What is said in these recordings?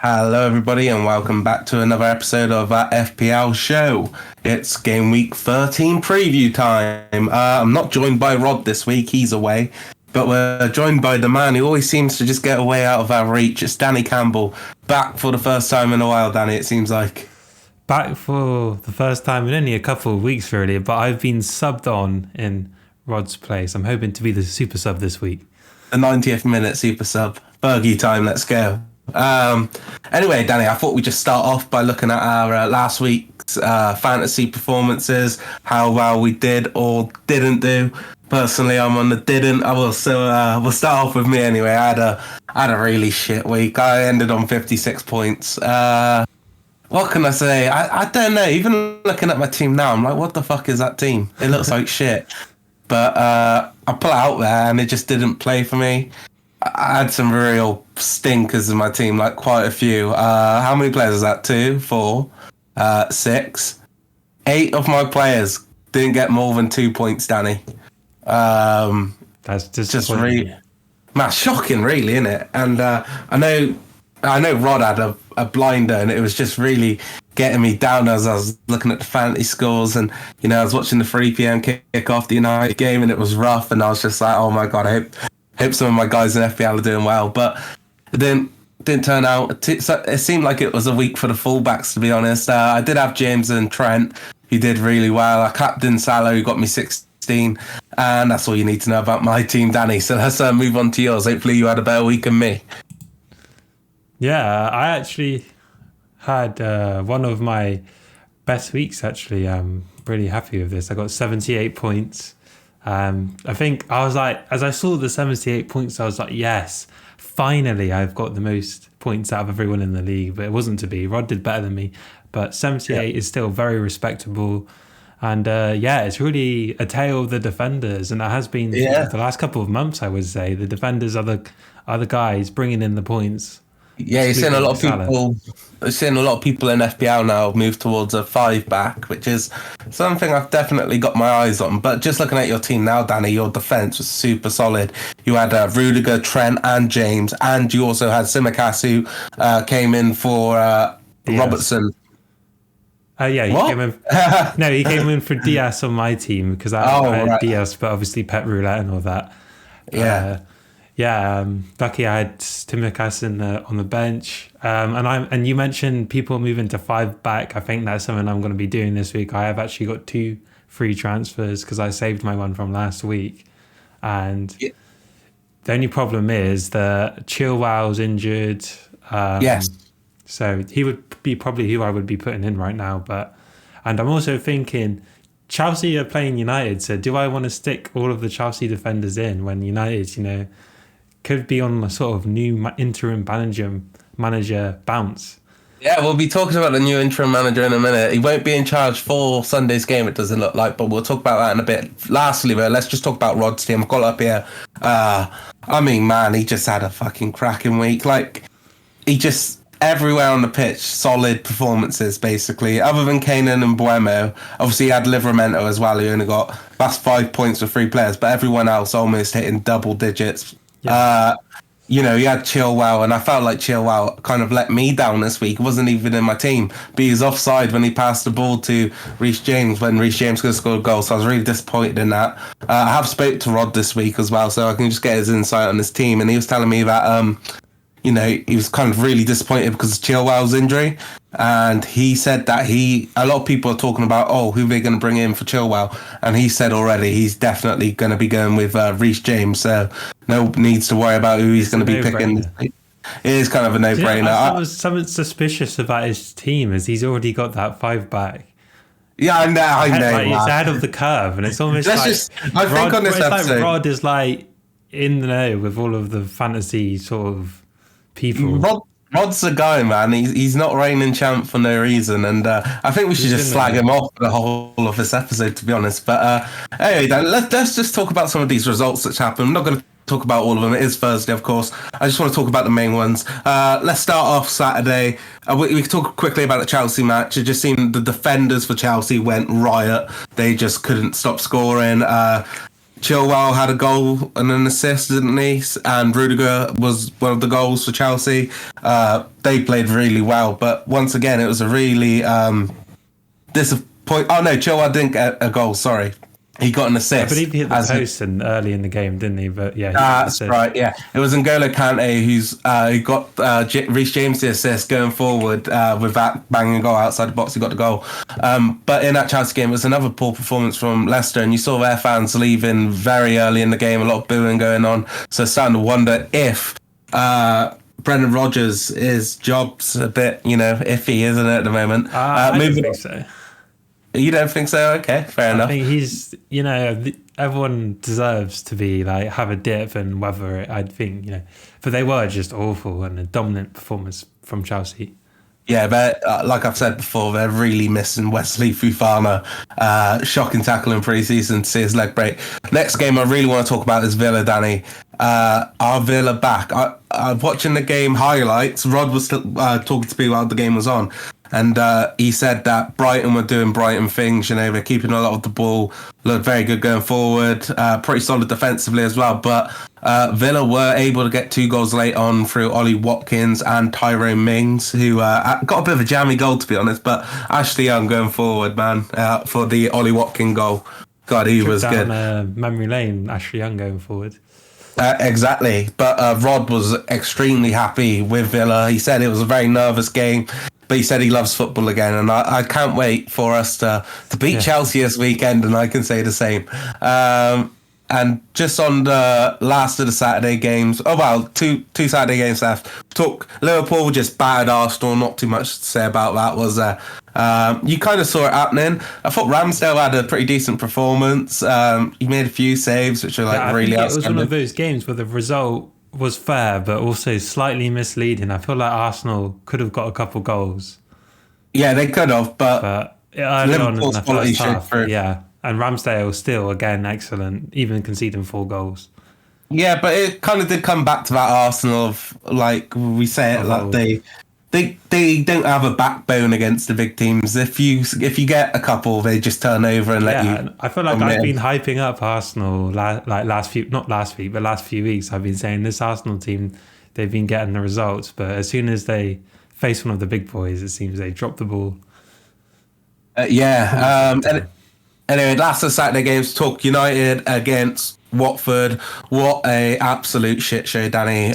Hello, everybody, and welcome back to another episode of our FPL show. It's game week 13 preview time. I'm not joined by Rod this week, he's away, but we're joined by the man who always seems to just get away out of our reach. It's Danny Campbell, back for the first time in a while, Danny, it seems like. Back for the first time in only a couple of weeks, really, but I've been subbed on in Rod's place. I'm hoping to be the super sub this week. The 90th minute super sub. Fergie time, let's go. Anyway, Danny, I thought we'd just start off by looking at our last week's fantasy performances, how well we did or didn't do. Personally, I'm on the didn't. We'll start off with me anyway. I had a really shit week. I ended on 56 points. What can I say? I don't know. Even looking at my team now, I'm like, what the fuck is that team? It looks like shit. But I put it out there and it just didn't play for me. I had some real stinkers in my team, like quite a few. How many players is that? 2, 4, 6, 8 of my players didn't get more than 2 points, Danny. That's just really, man, shocking, really, isn't it? And I know Rod had a blinder, and it was just really getting me down as I was looking at the fantasy scores, and I was watching the 3 p.m. kick off the United game, and it was rough, and I was just like, oh my god, I hope some of my guys in FPL are doing well, but it didn't turn out. It seemed like it was a week for the fullbacks, to be honest. I did have James and Trent, who did really well. I captained Salah, who got me 16, and that's all you need to know about my team, Danny. So let's move on to yours. Hopefully you had a better week than me. Yeah, I actually had one of my best weeks, actually. I'm really happy with this. I got 78 points. I think I was like, as I saw the 78 points, I was like, yes, finally I've got the most points out of everyone in the league. But it wasn't to be. Rod did better than me, but 78 is still very respectable. And it's really a tale of the defenders, and it has been the last couple of months. I would say the defenders are the guys bringing in the points. Yeah, you're seeing a lot of people. You're seeing a lot of people in FPL now move towards a 5-back, which is something I've definitely got my eyes on. But just looking at your team now, Danny, your defense was super solid. You had Rudiger, Trent, and James, and you also had Tsimikas, who came in for Robertson. He came in. No, he came in for Diaz on my team because I had Diaz, but obviously Pep Roulette and all that. Lucky I had Tsimikas on the bench. And you mentioned people moving to 5-back. I think that's something I'm going to be doing this week. I have actually got 2 free transfers because I saved my one from last week. And the only problem is that Chilwell's injured. Yes. So he would be probably who I would be putting in right now. And I'm also thinking Chelsea are playing United. So do I want to stick all of the Chelsea defenders in when United, could be on a sort of new interim manager bounce? Yeah, we'll be talking about the new interim manager in a minute. He won't be in charge for Sunday's game, it doesn't look like, but we'll talk about that in a bit. Lastly, though, let's just talk about Rod's team. I've got it up here. He just had a fucking cracking week. Like, he just, everywhere on the pitch, solid performances, basically. Other than Kanan and Buemo, obviously he had Livramento as well, who only got, that's 5 points for 3 players, but everyone else almost hitting double digits. Yeah. He had Chilwell, and I felt like Chilwell kind of let me down this week. He wasn't even in my team, but he was offside when he passed the ball to Reece James when Reece James could have scored a goal, so I was really disappointed in that. I have spoke to Rod this week as well, so I can just get his insight on his team, and he was telling me that he was kind of really disappointed because of Chilwell's injury. And he said that a lot of people are talking about, who they're going to bring in for Chilwell. And he said already he's definitely going to be going with Reece James. So no needs to worry about who he's going to be picking. It is kind of a no-brainer. I thought there was something suspicious about his team as he's already got that 5-back. Yeah, I know. It's ahead of the curve, and it's almost Rod is like in the know with all of the fantasy sort of people. Rod's the guy, man. He's not reigning champ for no reason, and I think we should just slag him off for the whole of this episode, to be honest. But anyway, Dan, let's just talk about some of these results that's happened. I'm not going to talk about all of them. It is Thursday, of course. I just want to talk about the main ones. Let's start off Saturday. We can talk quickly about the Chelsea match. It just seemed the defenders for Chelsea went riot. They just couldn't stop scoring. Chilwell had a goal and an assist, didn't he? And Rudiger was one of the goals for Chelsea. They played really well, but once again, it was a really disappointing. Oh no, Chilwell didn't get a goal. Sorry, he got an assist. I believe he hit the post early in the game, didn't he? But yeah, that's right. Yeah, it was N'Golo Kante who got Reece James the assist going forward with that banging goal outside the box. He got the goal. But in that Chelsea game, it was another poor performance from Leicester, and you saw their fans leaving very early in the game. A lot of booing going on. So it's starting to wonder if Brendan Rodgers' his job's a bit, iffy, isn't it, at the moment? I don't think so. You don't think so? Okay, fair enough. I think he's, everyone deserves to be have a dip and weather it. I think, but they were just awful and a dominant performance from Chelsea. Yeah, but like I've said before, they're really missing Wesley Fofana. Shocking tackle in pre-season to see his leg break. Next game I really want to talk about is Villa, Danny. Are Villa back? I'm watching the game highlights. Rod was talking to me while the game was on. And he said that Brighton were doing Brighton things. They're keeping a lot of the ball, looked very good going forward, pretty solid defensively as well. But Villa were able to get 2 goals late on through Ollie Watkins and Tyrone Mings, who got a bit of a jammy goal, to be honest. But Ashley Young going forward, man, for the Ollie Watkins goal. God, he was good. Memory lane, Ashley Young going forward. Exactly. But Rod was extremely happy with Villa. He said it was a very nervous game. But he said he loves football again, and I can't wait for us to beat Chelsea this weekend, and I can say the same. And just on the last of the Saturday games, two Saturday games left. Liverpool just battered Arsenal, not too much to say about that, was there? You kind of saw it happening. I thought Ramsdale had a pretty decent performance. He made a few saves, which are really outstanding. It was one of those games where the result was fair, but also slightly misleading. I feel like Arsenal could have got a couple goals. Yeah, they could have, but early on in the first half, yeah. And Ramsdale still, again, excellent, even conceding 4 goals. Yeah, but it kind of did come back to that Arsenal of, like we say it, like they don't have a backbone against the big teams. If you get a couple, they just turn over and let you. I feel like I've been hyping up Arsenal last few weeks. I've been saying this Arsenal team, they've been getting the results, but as soon as they face one of the big boys, it seems they drop the ball. Anyway, last of the Saturday games, talk United against Watford. What a absolute shit show, Danny.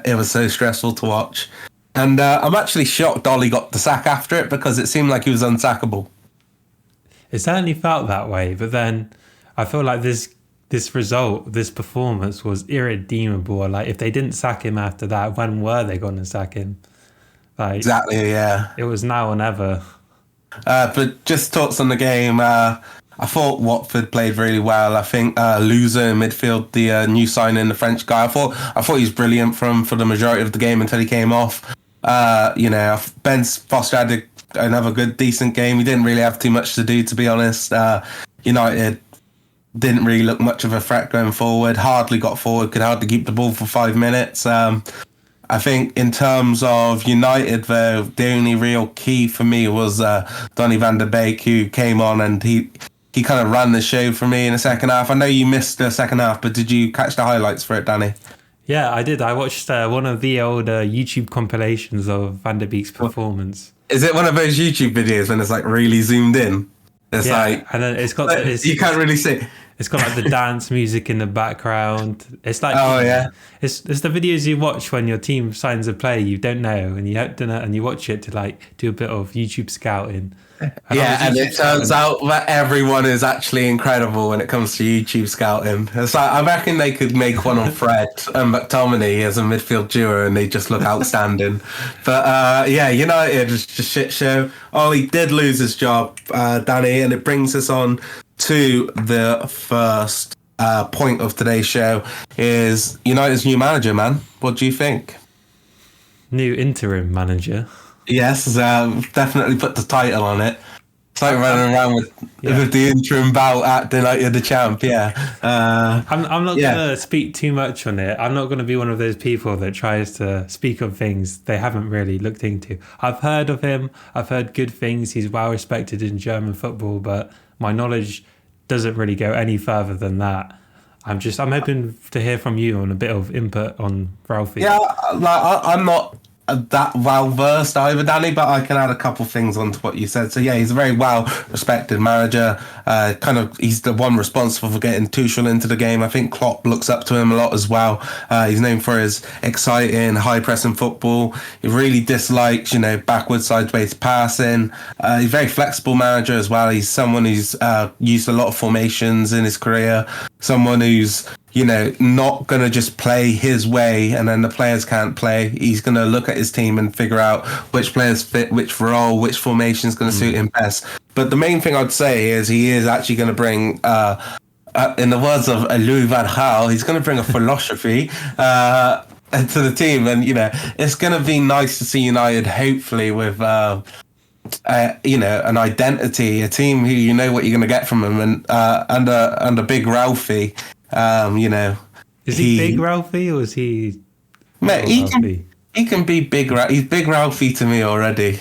It was so stressful to watch. And I'm actually shocked Ollie got the sack after it, because it seemed like he was unsackable. It certainly felt that way, but then I feel like this result, this performance was irredeemable. Like, if they didn't sack him after that, when were they going to sack him? Like, exactly, yeah. It was now or never. But just thoughts on the game. I thought Watford played really well. I think Louza in midfield, the new signing, the French guy, I thought he was brilliant for the majority of the game until he came off. Ben Foster had another good, decent game. He didn't really have too much to do, to be honest. United didn't really look much of a threat going forward. Hardly got forward, could hardly keep the ball for 5 minutes. I think in terms of United, though, the only real key for me was Donny van der Beek, who came on and he kind of ran the show for me in the second half. I know you missed the second half, but did you catch the highlights for it, Danny? Yeah, I did. I watched one of the old YouTube compilations of Van der Beek's performance. Is it one of those YouTube videos when it's like really zoomed in? It's and then it's got you can't really see. It's got like the dance music in the background. It's like it's the videos you watch when your team signs a player you don't know, and you watch it to like do a bit of YouTube scouting. And it turns out that everyone is actually incredible when it comes to YouTube scouting. It's like, I reckon they could make one on Fred and McTominay as a midfield duo, and they just look outstanding. But United is just a shit show. Ollie did lose his job, Danny, and it brings us on to the first point of today's show. Is United's new manager, man. What do you think? New interim manager. Yes, definitely put the title on it. It's like running around with the interim bout acting like you're the champ, I'm not going to speak too much on it. I'm not going to be one of those people that tries to speak of things they haven't really looked into. I've heard of him. I've heard good things. He's well respected in German football, but my knowledge doesn't really go any further than that. I'm hoping to hear from you on a bit of input on Ralphie. Yeah, like I'm not that well versed either, Danny, but I can add a couple things onto what you said. So yeah, he's a very well respected manager. He's the one responsible for getting Tuchel into the game. I think Klopp looks up to him a lot as well. He's known for his exciting, high pressing football. He really dislikes, backwards, sideways passing. He's a very flexible manager as well. He's someone who's used a lot of formations in his career. Someone who's not going to just play his way and then the players can't play. He's going to look at his team and figure out which players fit which role, which formation is going to suit him best. But the main thing I'd say is he is actually going to bring, in the words of Louis van Gaal, he's going to bring a philosophy to the team. And, it's going to be nice to see United, hopefully, with... an identity, a team who you know what you're going to get from them, and under Big Ralphie, is he Big Ralphie or is he? Mate, he can be Big. He's Big Ralphie to me already.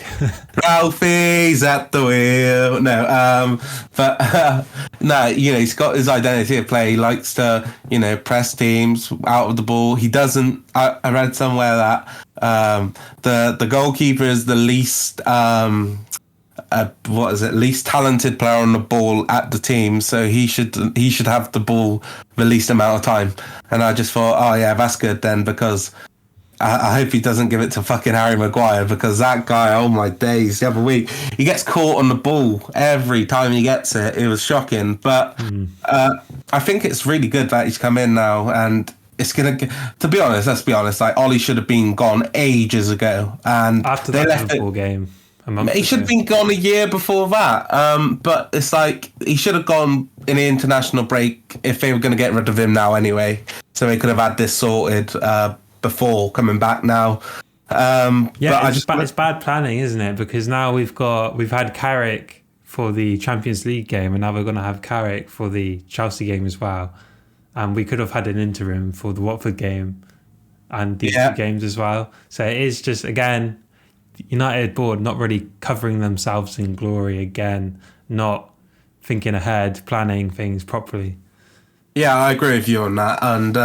Ralphie's at the wheel. No, no, he's got his identity of play. He likes to, press teams out of the ball. He doesn't. I read somewhere that the goalkeeper is the least least talented player on the ball at the team, so he should have the ball the least amount of time. And I just thought, oh yeah, that's good then, because I hope he doesn't give it to fucking Harry Maguire, because that guy, oh my days, the other week he gets caught on the ball every time he gets it. It was shocking, but I think it's really good that he's come in now, and it's gonna. To be honest, let's be honest. Like Ollie should have been gone ages ago, and after that Liverpool game, he should have been gone a year before that. But it's like he should have gone in the international break if they were going to get rid of him now anyway, so he could have had this sorted before coming back now. It's bad planning, isn't it? Because now we've had Carrick for the Champions League game, and now we're going to have Carrick for the Chelsea game as well. And we could have had an interim for the Watford game and these two games as well. So it is just, again, United board not really covering themselves in glory again, not thinking ahead, planning things properly. Yeah, I agree with you on that. And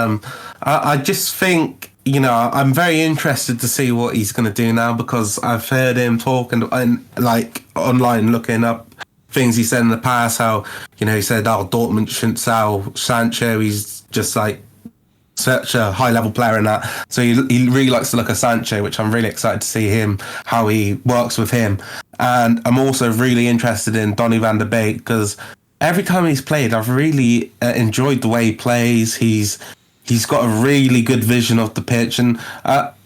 I just think, I'm very interested to see what he's going to do now, because I've heard him talk and like online looking up things he said in the past, how, he said, Dortmund shouldn't sell Sancho. He's just like such a high level player in that. So he really likes to look at Sancho, which I'm really excited to see how he works with him. And I'm also really interested in Donny van de Beek, because every time he's played, I've really enjoyed the way he plays. He's got a really good vision of the pitch, and not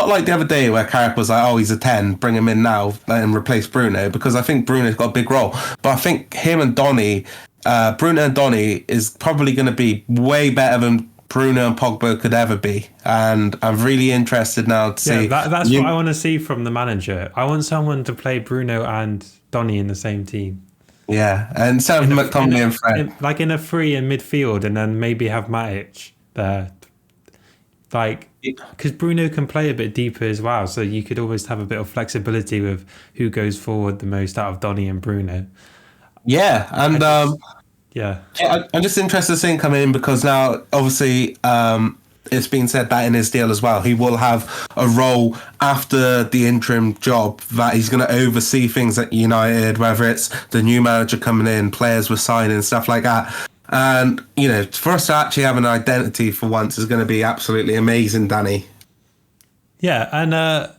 like the other day where Carrick was like, oh, he's a 10, bring him in now and replace Bruno, because I think Bruno's got a big role. But I think him and Donny, Bruno and Donny is probably going to be way better than Bruno and Pogba could ever be. And I'm really interested now to see. That's what I want to see from the manager. I want someone to play Bruno and Donny in the same team. Yeah, and instead of McTominay and Fred. Like in a free in midfield, and then maybe have Matic there. Like, because Bruno can play a bit deeper as well, so you could always have a bit of flexibility with who goes forward the most out of Donny and Bruno. Yeah, and I'm just interested to see him come in, because now obviously it's been said that in his deal as well, he will have a role after the interim job, that he's going to oversee things at United, whether it's the new manager coming in, players with signing, stuff like that. And, for us to actually have an identity for once is going to be absolutely amazing, Danny. Yeah, and I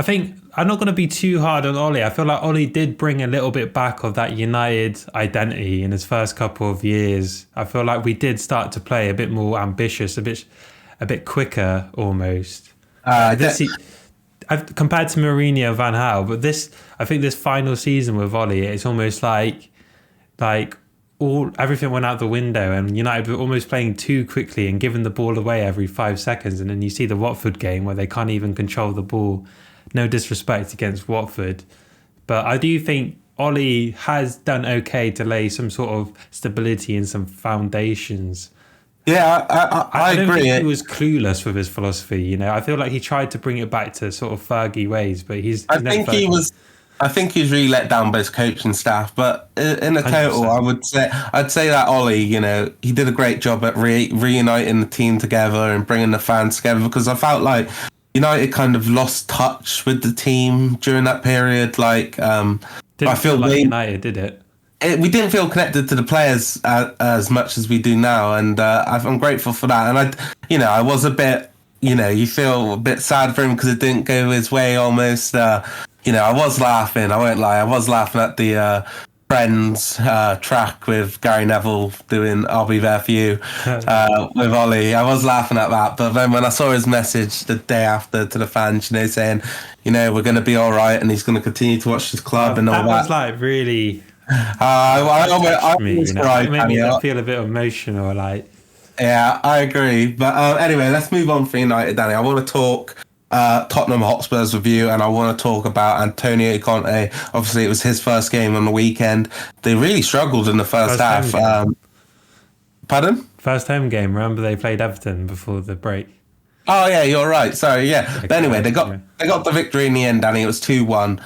think I'm not going to be too hard on Ollie. I feel like Ollie did bring a little bit back of that United identity in his first couple of years. I feel like we did start to play a bit more ambitious, a bit quicker almost. Compared to Mourinho, Van Gaal, but I think this final season with Ollie, it's almost like everything went out the window, and United were almost playing too quickly and giving the ball away every 5 seconds. And then you see the Watford game where they can't even control the ball. No disrespect against Watford, but I do think Ollie has done okay to lay some sort of stability and some foundations. Yeah, I agree. I don't think he was clueless with his philosophy. I feel like he tried to bring it back to sort of Fergie ways, but I I think he's really let down by his coaching staff. But in a total, 100%. I'd say that Ollie, he did a great job at reuniting the team together and bringing the fans together, because I felt like United kind of lost touch with the team during that period. Like, Didn't feel like United did it. We didn't feel connected to the players as much as we do now, and I'm grateful for that. And I was a bit, you feel a bit sad for him because it didn't go his way almost. I was laughing. I won't lie. I was laughing at the Friends track with Gary Neville doing "I'll Be There for You" with Ollie. I was laughing at that, but then when I saw his message the day after to the fans, saying, we're going to be all right, and he's going to continue to watch his club and all that. That was like really. I it made me feel a bit emotional, like. Yeah, I agree. But anyway, let's move on for United, Danny. I want to talk Tottenham Hotspur's review, and I want to talk about Antonio Conte. Obviously, it was his first game on the weekend. They really struggled in the first half. Pardon? First home game. Remember they played Everton before the break. Oh yeah, you're right. Sorry, yeah. But anyway, they got the victory in the end, Danny. It was 2-1.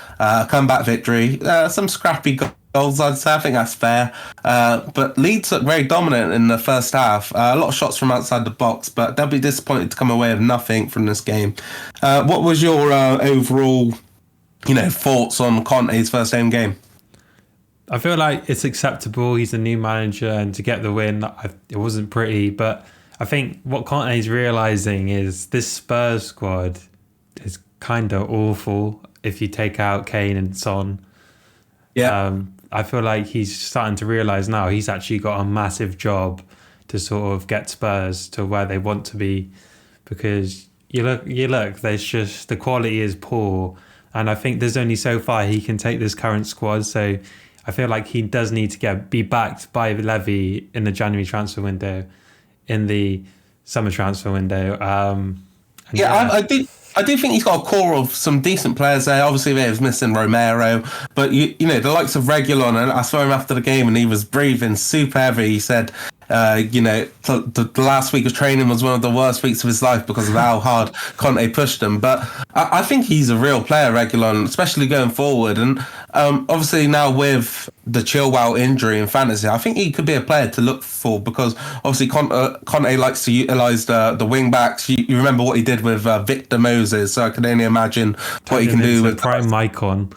Comeback victory. Some scrappy goals, I'd say. I think that's fair. But Leeds looked very dominant in the first half. A lot of shots from outside the box, but they'll be disappointed to come away with nothing from this game. What was your overall, thoughts on Conte's first home game? I feel like it's acceptable. He's a new manager, and to get the win, it wasn't pretty, but I think what Conte's realising is this Spurs squad is kind of awful if you take out Kane and Son. Yeah. I feel like he's starting to realise now he's actually got a massive job to sort of get Spurs to where they want to be, because you look, there's just, the quality is poor, and I think there's only so far he can take this current squad. So I feel like he does need to be backed by Levy in the January transfer window, in the summer transfer window. I do think he's got a core of some decent players there. Obviously, they was missing Romero, but the likes of Reguilon, and I saw him after the game, and he was breathing super heavy. He said, the last week of training was one of the worst weeks of his life because of how hard Conte pushed him. But I think he's a real player, Reguilon, especially going forward. And obviously now with the Chilwell injury in fantasy, I think he could be a player to look for, because obviously Conte likes to utilise the wing backs. You remember what he did with Victor Moses, so I can only imagine what he can do with prime Maicon.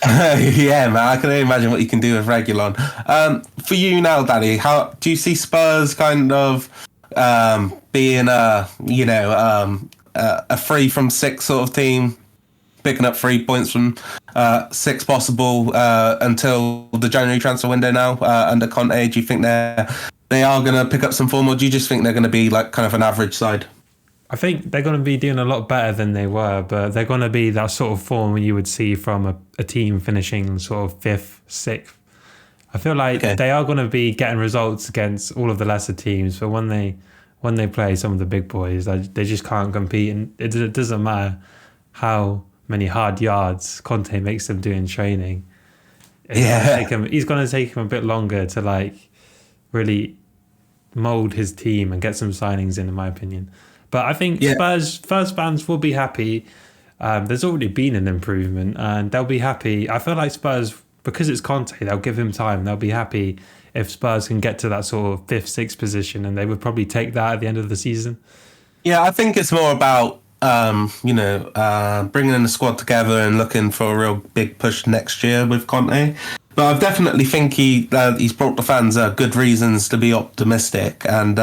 Yeah, man, I can only imagine what you can do with Reguilon. For you now, Danny, how do you see Spurs kind of being a 3 from 6 sort of team, picking up 3 points from 6 possible until the January transfer window now under Conte? Do you think they are going to pick up some form, or do you just think they're going to be like kind of an average side? I think they're going to be doing a lot better than they were, but they're going to be that sort of form you would see from a team finishing sort of 5th, 6th. I feel like they are going to be getting results against all of the lesser teams, but when they play some of the big boys, they just can't compete, and it doesn't matter how many hard yards Conte makes them do in training. He's going to take him a bit longer to like really mould his team and get some signings in my opinion. But I think Spurs fans will be happy. There's already been an improvement, and they'll be happy. I feel like Spurs, because it's Conte, they'll give him time. They'll be happy if Spurs can get to that sort of 5th, 6th position, and they would probably take that at the end of the season. Yeah, I think it's more about bringing the squad together and looking for a real big push next year with Conte. But I definitely think he's brought the fans good reasons to be optimistic, and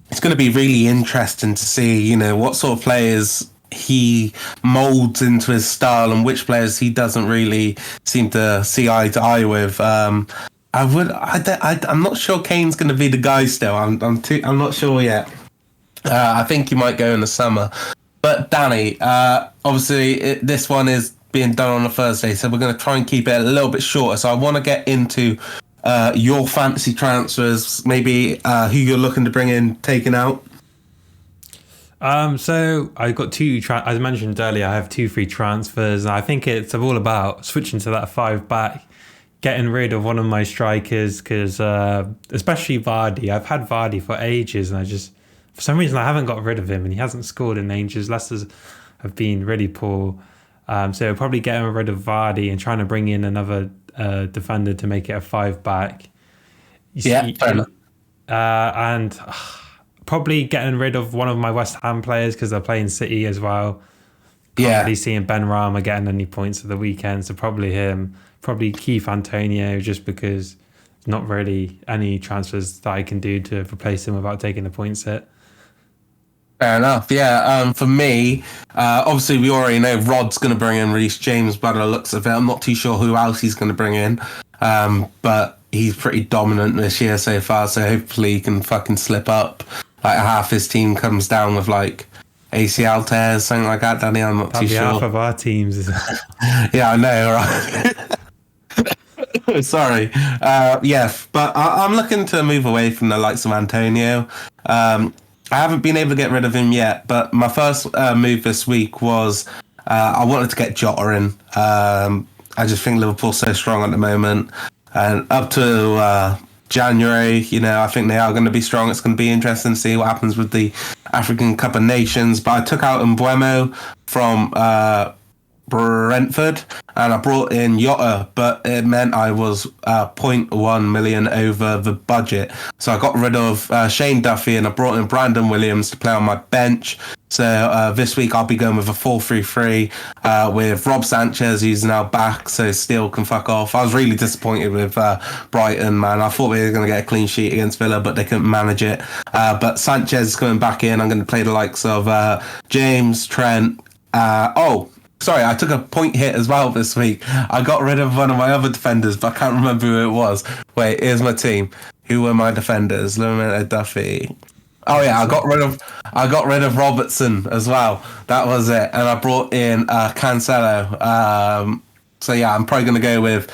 it's going to be really interesting to see, what sort of players he moulds into his style and which players he doesn't really seem to see eye to eye with. I'm not sure Kane's going to be the guy still. I'm not sure yet. I think he might go in the summer. But Danny, obviously this one is being done on a Thursday, so we're going to try and keep it a little bit shorter. So I want to get into your fantasy transfers, maybe who you're looking to bring in, taken out. So I got two. As I mentioned earlier, I have 2 free transfers, and I think it's all about switching to that 5 back, getting rid of one of my strikers, because especially Vardy. I've had Vardy for ages, and for some reason I haven't got rid of him, and he hasn't scored in ages. Leicester have been really poor. So probably getting rid of Vardy and trying to bring in another defender to make it a 5-back. Yeah, fair enough. And probably getting rid of one of my West Ham players because they're playing City as well. Can't really seeing Ben Rama getting any points at the weekend, so probably him. Probably Keith Antonio, just because not really any transfers that I can do to replace him without taking a points hit. Fair enough. Yeah. For me, obviously we already know Rod's going to bring in Reece James by the looks of it. I'm not too sure who else he's going to bring in, but he's pretty dominant this year so far. So hopefully he can fucking slip up. Like half his team comes down with like ACL tears, something like that. Danny, I'm not too sure. Half of our teams. Yeah, I know, right? Sorry. Yeah, but I'm looking to move away from the likes of Antonio. I haven't been able to get rid of him yet, but my first move this week was I wanted to get Jota in. I just think Liverpool's so strong at the moment. And up to January, I think they are going to be strong. It's going to be interesting to see what happens with the African Cup of Nations. But I took out Mbuemo from Brentford and I brought in Jota, but it meant I was 0.1 million over the budget. So I got rid of Shane Duffy and I brought in Brandon Williams to play on my bench. So this week I'll be going with a 4-3-3 with Rob Sanchez, who's now back, so Steele can fuck off. I was really disappointed with Brighton, man. I thought we were going to get a clean sheet against Villa, but they couldn't manage it. But Sanchez is coming back in. I'm going to play the likes of James, Trent. Sorry, I took a point hit as well this week. I got rid of one of my other defenders, but I can't remember who it was. Wait, here's my team. Who were my defenders? Lumina, Duffy. Oh yeah, I got rid of Robertson as well. That was it, and I brought in Cancelo. So yeah, I'm probably going to go with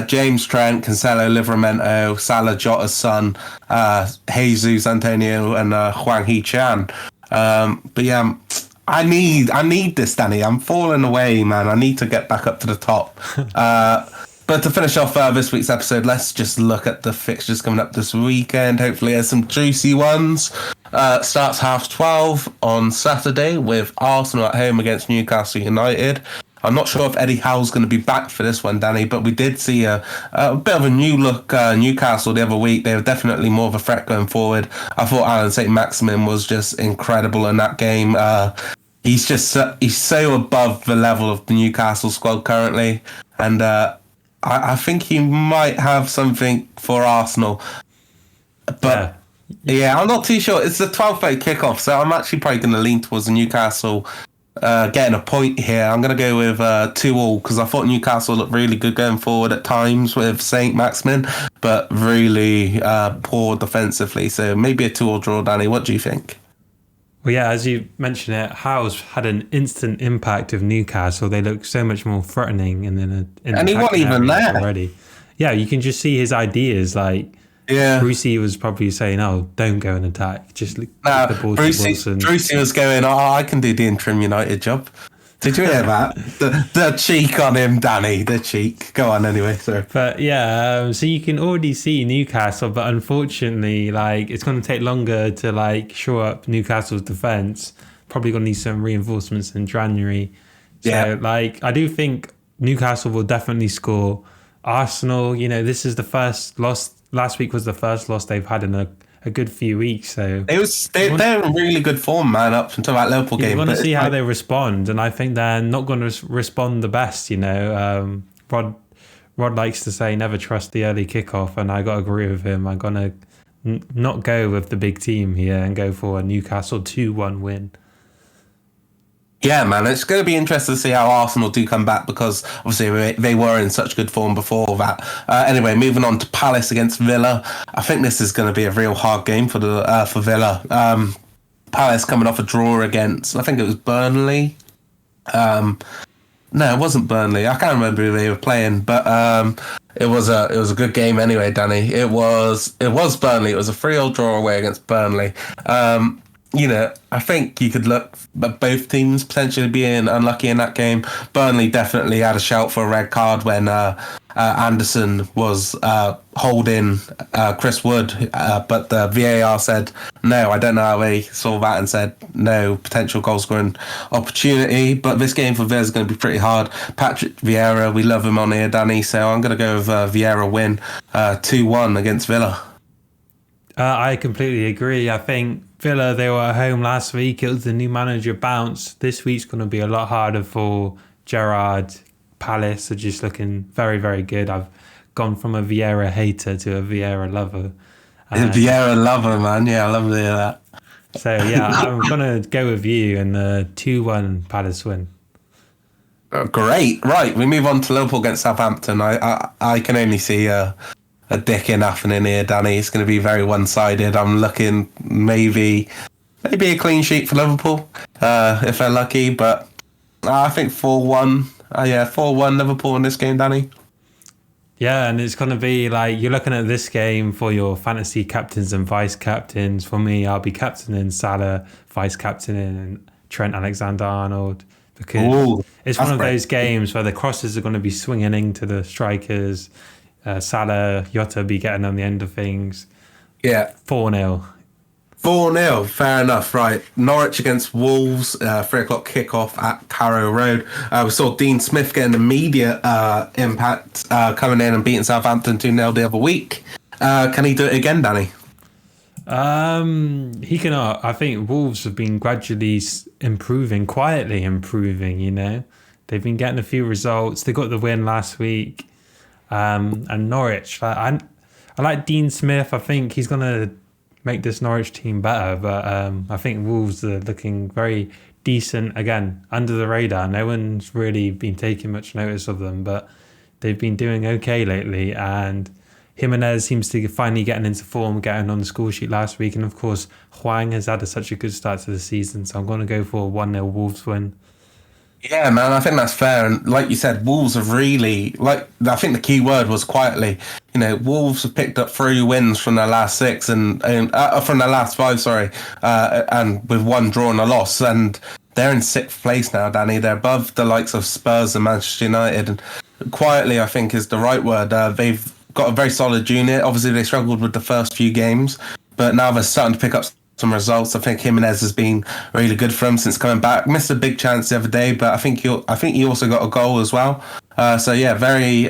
James, Trent, Cancelo, Livramento, Salah, Jota's son, Jesus, Antonio, and Hwang Hee-chan. But yeah. I need this, Danny. I'm falling away, man. I need to get back up to the top. But to finish off this week's episode, let's just look at the fixtures coming up this weekend. Hopefully there's some juicy ones. Starts 12:30 on Saturday with Arsenal at home against Newcastle United. I'm not sure if Eddie Howe's going to be back for this one, Danny, but we did see a bit of a new look Newcastle the other week. They were definitely more of a threat going forward. I thought Alan St. Maximin was just incredible in that game. He's so above the level of the Newcastle squad currently, and I think he might have something for Arsenal. But yeah, I'm not too sure. It's the 12:30 kickoff, so I'm actually probably going to lean towards the Newcastle getting a point here. I'm going to go with 2-2 because I thought Newcastle looked really good going forward at times with St. Maximin, but really poor defensively. So maybe a 2-2 draw, Danny. What do you think? Well, yeah, as you mentioned it, Howe's had an instant impact of Newcastle. They look so much more threatening, and he wasn't even there already. Yeah, you can just see his ideas. Like, Brucey was probably saying, "Oh, don't go and attack. Just leave the ball to Wilson." Brucey was going, "Oh, I can do the interim United job." Did you hear that? The cheek on him, Danny. The cheek. Go on anyway. Sorry. But yeah, so you can already see Newcastle, but unfortunately, like, it's going to take longer to like shore up Newcastle's defense. Probably going to need some reinforcements in January. So like, I do think Newcastle will definitely score. Arsenal, this is the first loss. Last week was the first loss they've had in a good few weeks. So they're in really good form, man, up until that Liverpool game. You want to see how they respond, and I think they're not going to respond the best. Rod likes to say never trust the early kickoff, and I got to agree with him. I'm going to not go with the big team here and go for a Newcastle 2-1 win. Yeah, man, it's going to be interesting to see how Arsenal do come back because obviously they were in such good form before that. Anyway, moving on to Palace against Villa. I think this is going to be a real hard game for Villa. Palace coming off a draw against, I think it was Burnley. No, it wasn't Burnley. I can't remember who they were playing, but it was a good game anyway, Danny. It was Burnley. It was a 3-3 draw away against Burnley. I think you could look at both teams potentially being unlucky in that game. Burnley definitely had a shout for a red card when Anderson was holding Chris Wood, but the VAR said no. I don't know how they saw that and said no potential goal scoring opportunity. But this game for Villa is going to be pretty hard. Patrick Vieira, we love him on here, Danny. So I'm going to go with Vieira win 2-1 against Villa. I completely agree. I think Villa, they were at home last week. It was the new manager bounce. This week's going to be a lot harder for Gerrard. Palace are just looking very, very good. I've gone from a Vieira hater to a Vieira lover. Vieira lover, man. Yeah, I love to hear that. So, yeah, I'm going to go with you and 2-1 Palace win. Great. Right, we move on to Liverpool against Southampton. I can only see a dick in happening here, Danny. It's going to be very one-sided. I'm looking maybe a clean sheet for Liverpool if they're lucky, but I think 4-1. 4-1 Liverpool in this game, Danny. Yeah, and it's going to be like you're looking at this game for your fantasy captains and vice captains. For me, I'll be captaining Salah, vice captaining Trent Alexander-Arnold, because it's one of those games where the crosses are going to be swinging into the strikers. Salah, Jota be getting on the end of things. Yeah. 4-0. 4-0, fair enough, right. Norwich against Wolves, 3 o'clock kickoff at Carrow Road. We saw Dean Smith getting immediate impact coming in and beating Southampton 2-0 the other week. Can he do it again, Danny? He cannot. I think Wolves have been gradually quietly improving, you know. They've been getting a few results. They got the win last week. And Norwich, I like Dean Smith. I think he's going to make this Norwich team better, but I think Wolves are looking very decent, again, under the radar. No one's really been taking much notice of them, but they've been doing okay lately, and Jimenez seems to finally getting into form, getting on the score sheet last week, and of course Hwang has had such a good start to the season, so I'm going to go for a 1-0 Wolves win. Yeah, man, I think that's fair. And like you said, Wolves have really, I think the key word was quietly. You know, Wolves have picked up 3 wins from their last 6 and from their last 5, sorry, and with 1 draw and a loss. And they're in 6th place now, Danny. They're above the likes of Spurs and Manchester United. And quietly, I think, is the right word. They've got a very solid unit. Obviously, they struggled with the first few games, but now they're starting to pick up some results. I think Jimenez has been really good for him since coming back. Missed a big chance the other day, but I think he also got a goal as well. So yeah, very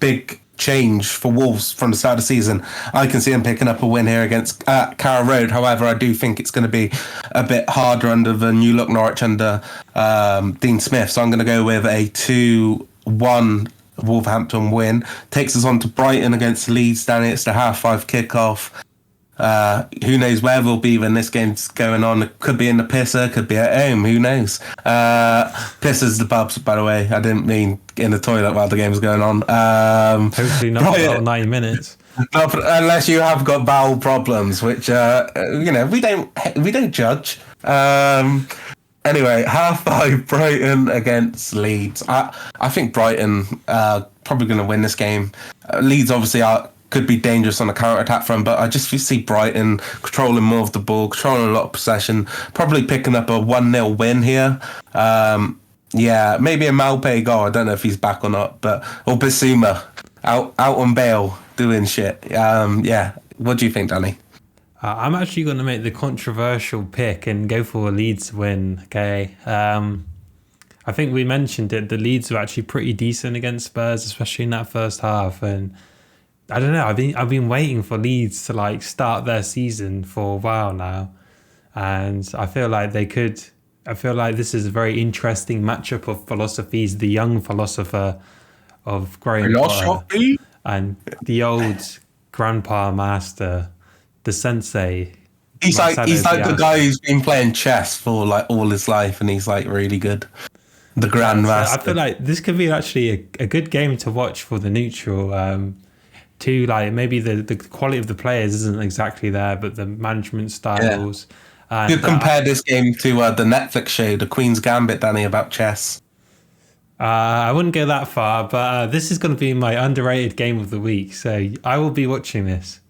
big change for Wolves from the start of the season. I can see them picking up a win here against Carrow Road. However, I do think it's going to be a bit harder under the new look Norwich under Dean Smith. So I'm going to go with a 2-1 Wolverhampton win. Takes us on to Brighton against Leeds. Danny, it's the 5:30 kickoff. Who knows where we'll be when this game's going on? It could be in the pisser, could be at home. Who knows? Pisser's the pubs, by the way. I didn't mean in the toilet while the game's going on. Hopefully not for about 90 minutes. Unless you have got bowel problems, which we don't judge. Anyway, 5:30 Brighton against Leeds. I think Brighton probably going to win this game. Leeds obviously could be dangerous on the counter-attack front, but I just see Brighton controlling more of the ball, controlling a lot of possession, probably picking up a 1-0 win here. Maybe a Malpe goal. I don't know if he's back or not, or Bissouma out on bail doing shit. What do you think, Danny? I'm actually going to make the controversial pick and go for a Leeds win, okay? I think we mentioned it. The Leeds were actually pretty decent against Spurs, especially in that first half, and I don't know. I've been waiting for Leeds to start their season for a while now, and I feel like they could. I feel like this is a very interesting matchup of philosophies. The young philosopher of Graham Potter and the old grandpa master, the sensei. He's like the guy who's been playing chess for all his life, and he's really good. The grandmaster. I feel like this could be actually a good game to watch for the neutral. Maybe the quality of the players isn't exactly there, but the management styles. Yeah. You compare this game to the Netflix show, The Queen's Gambit, Danny, about chess. I wouldn't go that far, but this is going to be my underrated game of the week, so I will be watching this.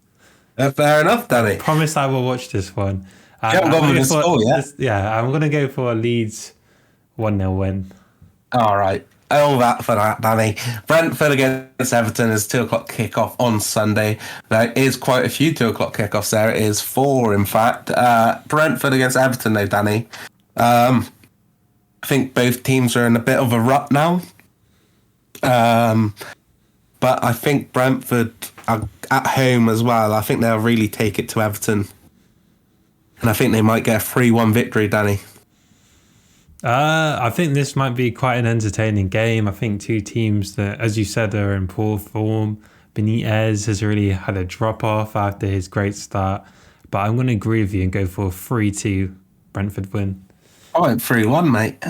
Fair enough, Danny. I promise I will watch this one. You haven't gone with the score yet? I'm going to go for a Leeds 1-0 win. All right. all that for that, Danny. Brentford against Everton is 2 o'clock kickoff on Sunday. There is quite a few 2 o'clock kickoffs there. It is 4, in fact. Brentford against Everton, though, Danny. I think both teams are in a bit of a rut now. But I think Brentford are at home as well. I think they'll really take it to Everton. And I think they might get a 3-1 victory, Danny. I think this might be quite an entertaining game. I think two teams that, as you said, are in poor form. Benitez has really had a drop-off after his great start. But I'm going to agree with you and go for a 3-2 Brentford win. I went 3-1, mate.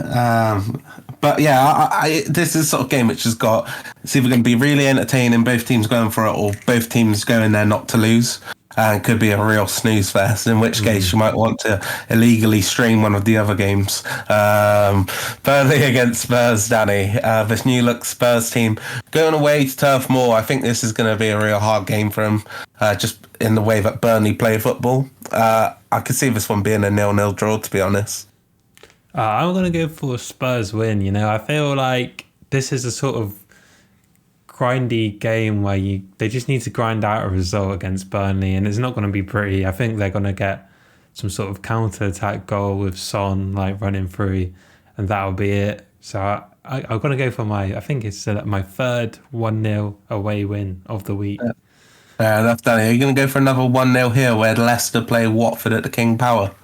But yeah, this is sort of game which has got, it's either going to be really entertaining, both teams going for it, or both teams going there not to lose. And it could be a real snooze fest, in which case you might want to illegally stream one of the other games. Burnley against Spurs, Danny. This new look Spurs team going away to Turf Moor. I think this is going to be a real hard game for them, just in the way that Burnley play football. I could see this one being a 0-0 draw, to be honest. I'm going to go for a Spurs win. You know, I feel like this is a sort of grindy game where they just need to grind out a result against Burnley, and it's not going to be pretty. I think they're going to get some sort of counter-attack goal with Son like running through, and that'll be it. So I'm going to go for I think it's my third 1-0 away win of the week. That's Danny. Are you going to go for another 1-0 here where Leicester play Watford at the King Power?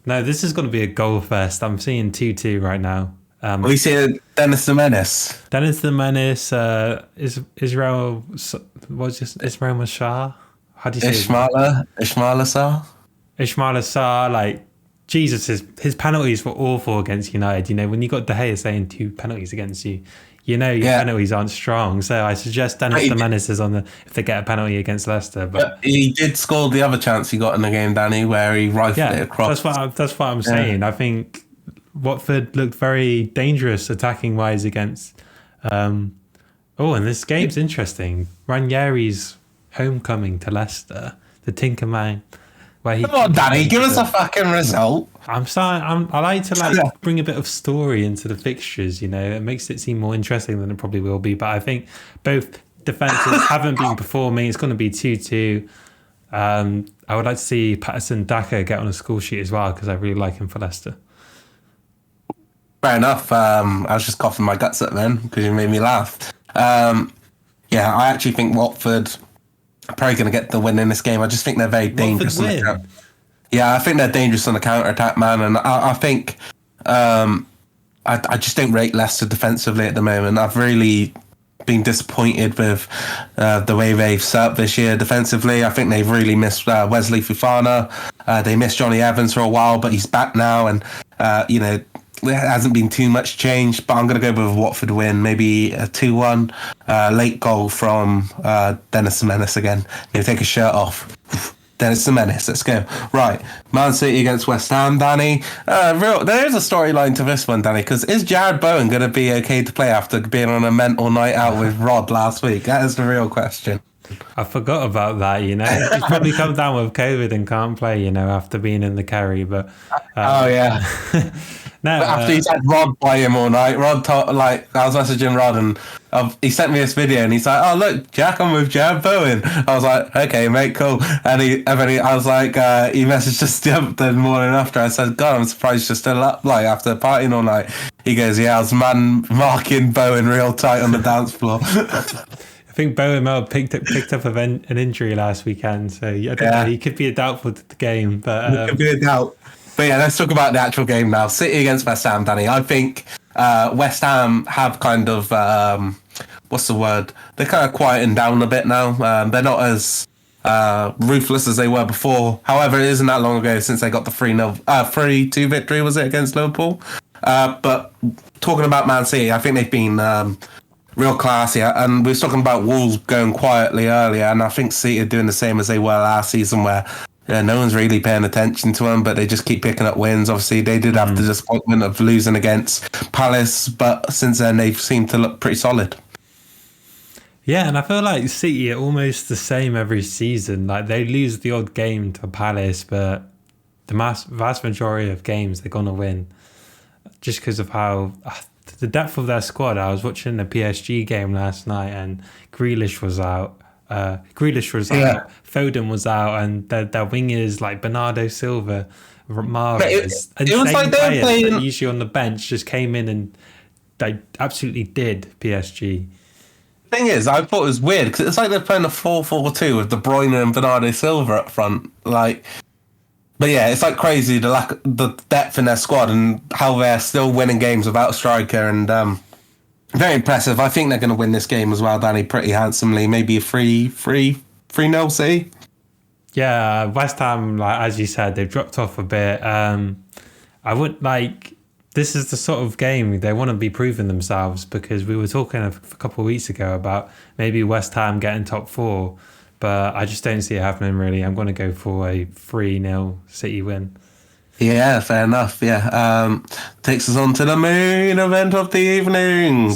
No, this is going to be a goal fest. I'm seeing 2-2 right now. We see Dennis the Menace. Dennis the Menace, Israel Mashar? How do you say Ismaila Sarr? Ismaila Sarr, like, Jesus, his penalties were awful against United. You know, when you got De Gea saying 2 penalties against you, you know your penalties aren't strong. So I suggest Dennis the Menace is on if they get a penalty against Leicester. But he did score the other chance he got in the game, Danny, where he rifled it across. That's what I'm saying. I think Watford looked very dangerous attacking wise against. And this game's interesting. Ranieri's homecoming to Leicester, the Tinkerman. Come on, Danny, give us a fucking result. I like to bring a bit of story into the fixtures. You know, it makes it seem more interesting than it probably will be. But I think both defenses haven't been performing. It's going to be 2-2. I would like to see Patterson Daka get on a score sheet as well because I really like him for Leicester. Fair enough. I was just coughing my guts up then because you made me laugh. I actually think Watford are probably going to get the win in this game. I just think they're very dangerous. I think they're dangerous on the counter-attack, man. And I think I just don't rate Leicester defensively at the moment. I've really been disappointed with the way they've set up this year defensively. I think they've really missed Wesley Fofana. They missed Johnny Evans for a while, but he's back now. And, there hasn't been too much change, but I'm going to go with a Watford win, maybe a 2-1 late goal from Dennis the Menace again. He'll take his shirt off. Dennis the Menace, let's go. Right, Man City against West Ham, Danny. There is a storyline to this one, Danny, because is Jared Bowen going to be okay to play after being on a mental night out with Rod last week? That is the real question. I forgot about that, you know. He's probably come down with COVID and can't play, you know, after being in the carry, but... No, but after he's had Rod by him all night, I was messaging Rod and he sent me this video and he's like, "Oh look, Jack, I'm with Jared Bowen." I was like, "Okay, mate, cool." And he messaged us the morning after. I said, "God, I'm surprised you're still up, like after partying all night." He goes, "Yeah, I was marking Bowen real tight on the dance floor." I think Bowen might have picked up an injury last weekend, so I don't know. He could be a doubtful to the game, but it could be a doubt. But yeah, let's talk about the actual game now. City against West Ham, Danny. I think West Ham have kind of, what's the word? They're kind of quieting down a bit now. They're not as ruthless as they were before. However, it isn't that long ago since they got the 3-2 victory, was it, against Liverpool? But talking about Man City, I think they've been real classy. And we were talking about Wolves going quietly earlier, and I think City are doing the same as they were last season, where no one's really paying attention to them, but they just keep picking up wins. Obviously, they did have the disappointment of losing against Palace, but since then they've seemed to look pretty solid. Yeah, and I feel like City are almost the same every season. Like, they lose the odd game to Palace, but the vast majority of games they're going to win, just because of how the depth of their squad. I was watching the PSG game last night, and Grealish was out. Foden was out, and their wingers like Bernardo Silva, Mahrez, and it was like they were playing usually on the bench just came in and they absolutely did PSG. Thing is, I thought it was weird because it's like they're playing a 4-4-2 with De Bruyne and Bernardo Silva up front. Like, but yeah, it's like crazy the depth in their squad and how they're still winning games without a striker, and very impressive. I think they're going to win this game as well, Danny, pretty handsomely. Maybe a 3-0 City. Yeah, West Ham, like as you said, they've dropped off a bit. I would like. This is the sort of game they want to be proving themselves, because we were talking a couple of weeks ago about maybe West Ham getting top 4, but I just don't see it happening really. I'm going to go for a 3-0 City win. Yeah, fair enough. Yeah, takes us on to the main event of the evening.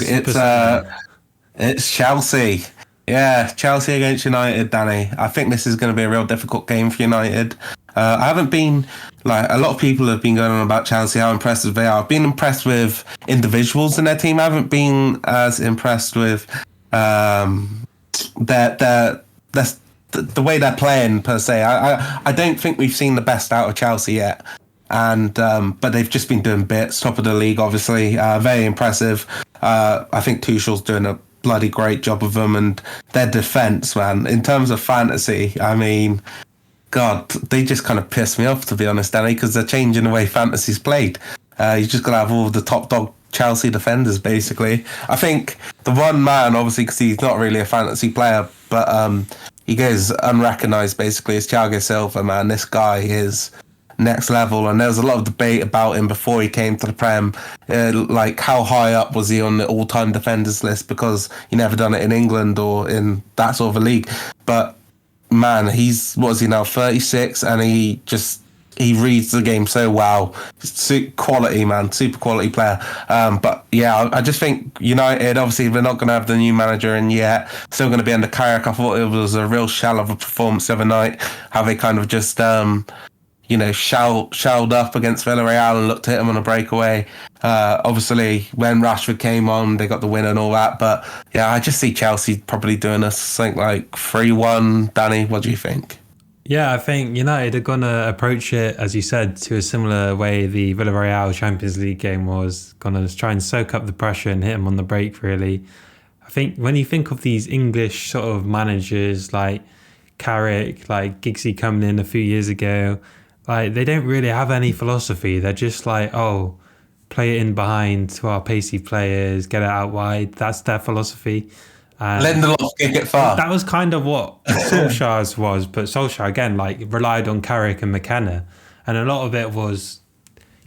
It's Chelsea. Yeah, Chelsea against United, Danny. I think this is going to be a real difficult game for United. I haven't been, like, a lot of people have been going on about Chelsea, how impressive they are. I've been impressed with individuals in their team. I haven't been as impressed with the way they're playing, per se. I don't think we've seen the best out of Chelsea yet. And but they've just been doing bits. Top of the league, obviously. Very impressive. I think Tuchel's doing a bloody great job of them, and their defence, man. In terms of fantasy, I mean, God, they just kind of piss me off, to be honest, Danny, because they're changing the way fantasy's played. You just got to have all of the top dog Chelsea defenders, basically. I think the one man, obviously, because he's not really a fantasy player, but he goes unrecognised, basically, is Thiago Silva, man. This guy is next level, and there was a lot of debate about him before he came to the Prem, like how high up was he on the all-time defenders list, because he never done it in England or in that sort of a league. But man, what is he now, 36, and he reads the game so well. Quality, man, super quality player. But yeah, I just think United, obviously they're not going to have the new manager in yet, still going to be under Carrick. I thought it was a real shell of a performance the other night, how they kind of just shelled up against Villarreal and looked to hit him on a breakaway. Obviously, when Rashford came on, they got the win and all that. But yeah, I just see Chelsea probably doing something like 3-1. Danny, what do you think? Yeah, I think United are going to approach it, as you said, to a similar way the Villarreal Champions League game was. Going to try and soak up the pressure and hit them on the break, really. I think when you think of these English sort of managers like Carrick, like Giggsy coming in a few years ago, like, they don't really have any philosophy. They're just like, oh, play it in behind to our pacey players, get it out wide. That's their philosophy. Lindelof, kick it far. That was kind of what Solskjaer's was, but Solskjaer, again, like, relied on Carrick and McKenna. And a lot of it was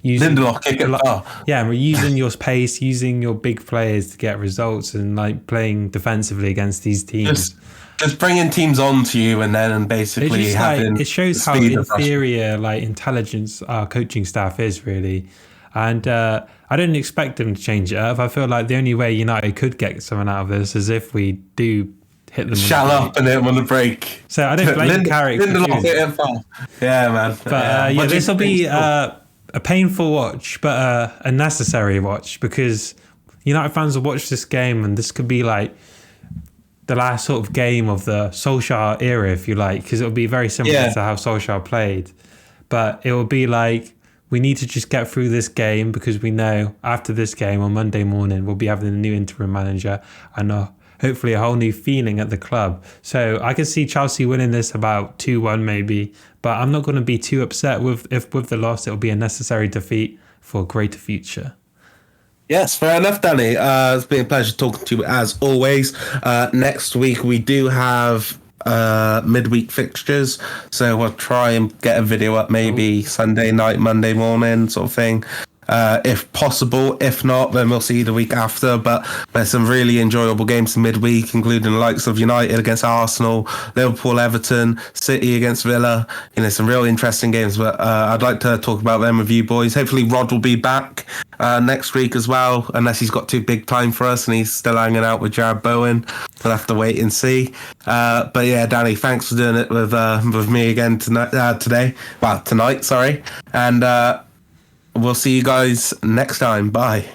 using Lindelof, kick it far. Yeah, we're using your pace, using your big players to get results, and like playing defensively against these teams. Just bringing teams on to you, and then basically having... it shows how inferior intelligence our coaching staff is, really. And I didn't expect them to change it up. I feel like the only way United could get something out of this is if we do hit them. Shut up and hit them on the break. So I don't blame Carrick. Yeah, man. But this will be a painful watch, but a necessary watch, because United fans will watch this game, and this could be like the last sort of game of the Solskjaer era, if you like, because it'll be very similar to how Solskjaer played. But it will be like, we need to just get through this game, because we know after this game on Monday morning, we'll be having a new interim manager and hopefully a whole new feeling at the club. So I can see Chelsea winning this about 2-1 maybe, but I'm not going to be too upset with the loss. It'll be a necessary defeat for a greater future. Yes, fair enough, Danny. It's been a pleasure talking to you as always. Next week we do have midweek fixtures, so we'll try and get a video up maybe Sunday night, Monday morning sort of thing, if possible. If not, then we'll see you the week after. But there's some really enjoyable games midweek, including the likes of United against Arsenal, Liverpool, Everton, City against Villa. Some real interesting games, but I'd like to talk about them with you boys. Hopefully Rod will be back next week as well, unless he's got too big time for us and he's still hanging out with Jared Bowen. We'll have to wait and see. But yeah, Danny, thanks for doing it with me again tonight, sorry. And we'll see you guys next time. Bye.